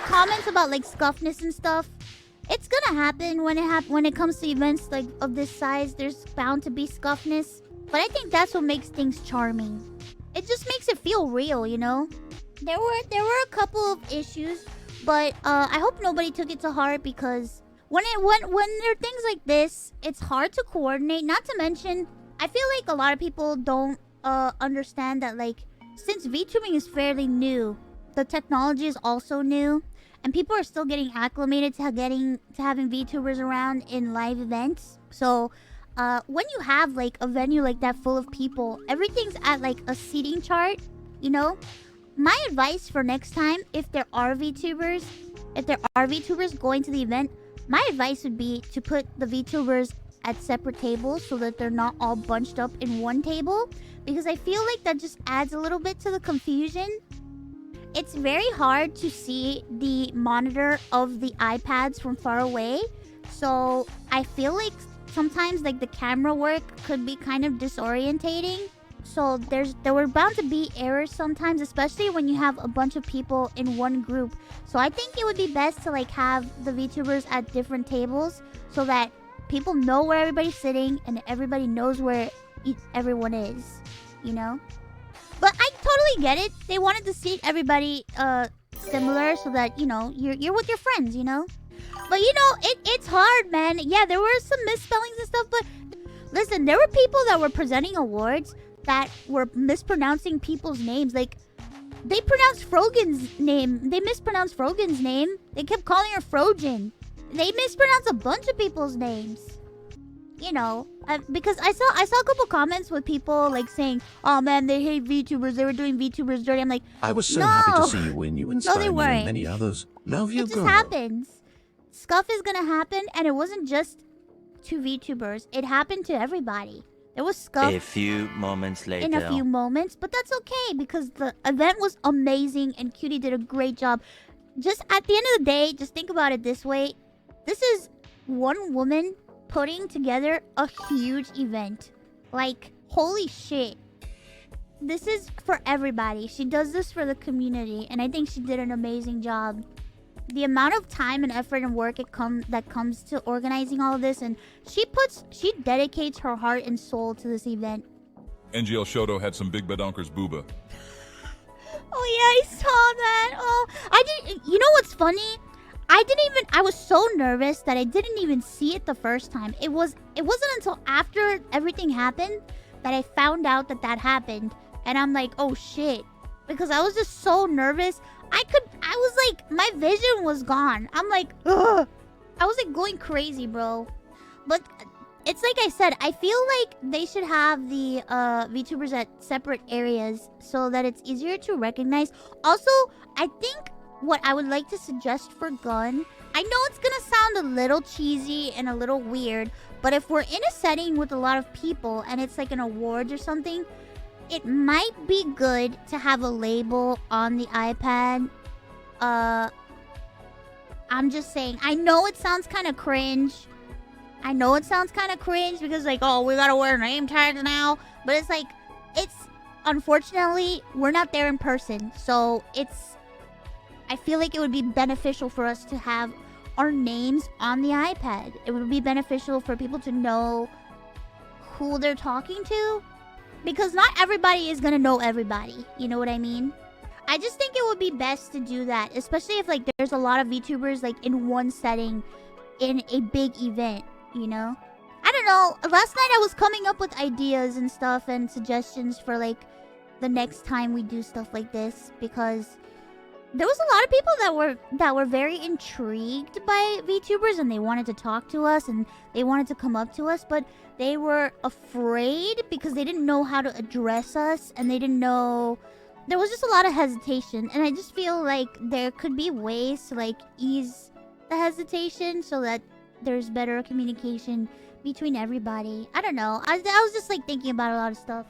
comments about like scuffness and stuff. It's gonna happen when it comes to events like of this size. There's bound to be scuffness, but I think that's what makes things charming. It just makes it feel real, you know. There were a couple of issues, but I hope nobody took it to heart because when there are things like this, it's hard to coordinate. Not to mention, I feel like a lot of people don't understand that like since VTubing is fairly new, the technology is also new, and people are still getting acclimated to having VTubers around in live events. So when you have like a venue like that full of people, everything's at like a seating chart, you know. My advice for next time, if there are VTubers going to the event, my advice would be to put the VTubers at separate tables so that they're not all bunched up in one table, because I feel like that just adds a little bit to the confusion. It's very hard to see the monitor of the iPads from far away, so I feel like sometimes like the camera work could be kind of disorientating. So there were bound to be errors sometimes, especially when you have a bunch of people in one group. So I think it would be best to like have the VTubers at different tables so that people know where everybody's sitting and everybody knows where everyone is, you know? But I totally get it. They wanted to seat everybody similar so that, you know, you're with your friends, you know? But you know, it's hard, man. Yeah, there were some misspellings and stuff, but listen, there were people that were presenting awards that were mispronouncing people's names. Like, they pronounced Frogan's name. They mispronounced Frogan's name. They kept calling her Frogen. They mispronounced a bunch of people's names. You know, because I saw a couple comments with people like saying, "Oh man, they hate VTubers. They were doing VTubers dirty." I'm like, I was so no. happy to see you win. You inspired me weren't. and many others. Love you, It just girl. happens. Scuff is gonna happen, and it wasn't just to VTubers. It happened to everybody. There was scuff A few moments later. in a few moments, but that's okay because the event was amazing and Cutie did a great job. Just at the end of the day, just think about it this way. This is one woman putting together a huge event. Like, holy shit. This is for everybody. She does this for the community, and I think she did an amazing job. The amount of time and effort and work that comes to organizing all of this, and she dedicates her heart and soul to this event. NGL Shoto had some big badonkers booba. Oh yeah, I saw that. Oh, I didn't. You know what's funny? I was so nervous that I didn't even see it the first time. It wasn't until after everything happened that I found out that happened, and I'm like, oh shit, because I was just so nervous. I was like, my vision was gone. I'm like, ugh. I was like going crazy, bro. But it's like I said, I feel like they should have the VTubers at separate areas so that it's easier to recognize. Also, I think what I would like to suggest for Gun, I know it's gonna sound a little cheesy and a little weird, but if we're in a setting with a lot of people and it's like an awards or something, it might be good to have a label on the iPad. I'm just saying, I know it sounds kind of cringe. Because like, oh, we gotta wear name tags now. But it's like, unfortunately, we're not there in person. So I feel like it would be beneficial for us to have our names on the iPad. It would be beneficial for people to know who they're talking to. Because not everybody is gonna know everybody. You know what I mean? I just think it would be best to do that. Especially if like there's a lot of VTubers like in one setting in a big event, you know? I don't know. Last night I was coming up with ideas and stuff and suggestions for like the next time we do stuff like this. Because there was a lot of people that were very intrigued by VTubers and they wanted to talk to us and they wanted to come up to us, but they were afraid because they didn't know how to address us and they didn't know. There was just a lot of hesitation, and I just feel like there could be ways to like ease the hesitation so that there's better communication between everybody. I don't know. I was just like thinking about a lot of stuff.